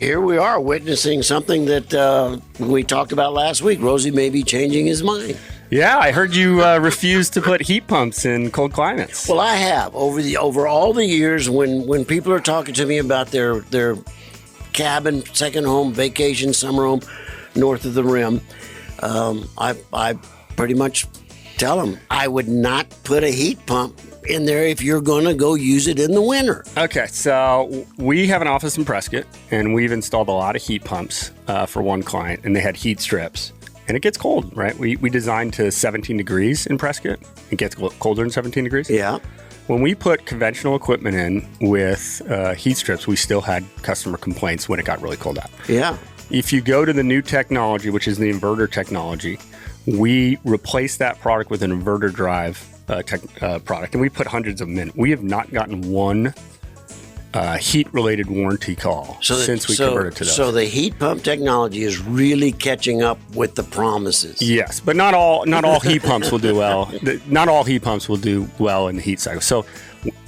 here we are witnessing something that we talked about last week. Rosie may be changing his mind. Yeah, I heard you refuse to put heat pumps in cold climates. Well, I have over all the years when people are talking to me about their cabin, second home, vacation, summer home, north of the rim, I pretty much tell them I would not put a heat pump in there if you're going to go use it in the winter. Okay, so we have an office in Prescott, and we've installed a lot of heat pumps for one client, and they had heat strips. And it gets cold, right? We designed to 17 degrees in Prescott. It gets colder than 17 degrees. Yeah. When we put conventional equipment in with heat strips, we still had customer complaints when it got really cold out. Yeah. If you go to the new technology, which is the inverter technology, we replaced that product with an inverter drive product, and we put hundreds of them in. We have not gotten one heat-related warranty call since we converted to those. So the heat pump technology is really catching up with the promises. Yes, but not all heat pumps will do well. Not all heat pumps will do well in the heat cycle. So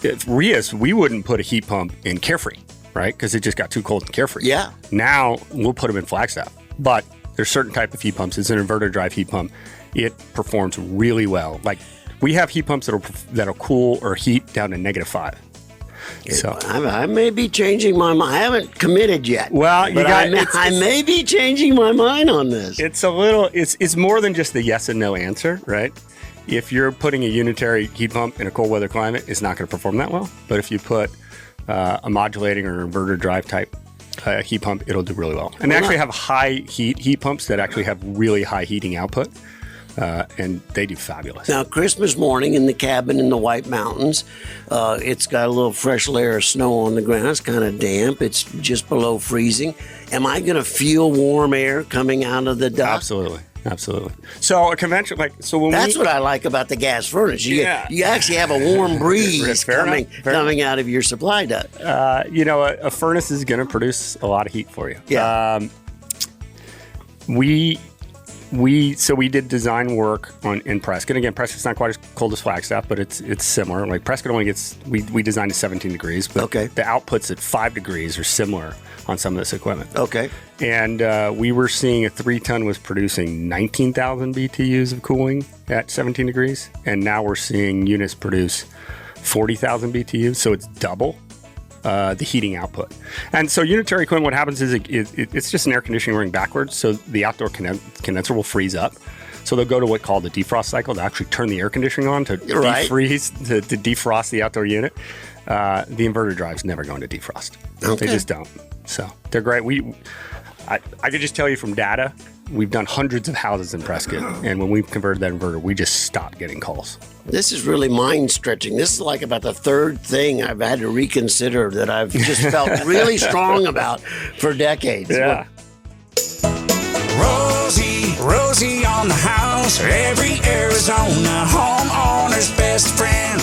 at REEis, we wouldn't put a heat pump in Carefree, right? Because it just got too cold in Carefree. Yeah. Now we'll put them in Flagstaff. But there's certain type of heat pumps. It's an inverter drive heat pump. It performs really well. Like we have heat pumps that'll cool or heat down to -5. So I may be changing my mind. I haven't committed yet. Well, I may be changing my mind on this. It's more than just the yes and no answer, right? If you're putting a unitary heat pump in a cold weather climate, it's not going to perform that well. But if you put a modulating or inverter drive type heat pump, it'll do really well. And they actually have high heat pumps that actually have really high heating output. And they do fabulous. Now, Christmas morning in the cabin in the White Mountains, it's got a little fresh layer of snow on the ground. It's kind of damp. It's just below freezing. Am I going to feel warm air coming out of the duct? Absolutely. So a conventional, that's what I like about the gas furnace. You actually have a warm breeze coming out of your supply duct. A furnace is going to produce a lot of heat for you. Yeah. We did design work in Prescott. Again, Prescott's not quite as cold as Flagstaff, but it's similar. Like Prescott only gets, we designed to 17 degrees, but the outputs at 5 degrees are similar on some of this equipment. Okay. And we were seeing a 3-ton was producing 19,000 BTUs of cooling at 17 degrees. And now we're seeing units produce 40,000 BTUs. So it's double the heating output. And so unitary equipment, what happens is it's just an air conditioning running backwards. So the outdoor condenser will freeze up. So they'll go to what's called the defrost cycle to actually turn the air conditioning on to defreeze, to defrost the outdoor unit. The inverter drive's never going to defrost. Okay. They just don't. So they're great. I could just tell you from data, we've done hundreds of houses in Prescott, and when we converted that inverter, we just stopped getting calls. This is really mind-stretching. This is like about the third thing I've had to reconsider that I've just felt really strong about for decades. Yeah. Rosie on the house, every Arizona homeowner's best friend.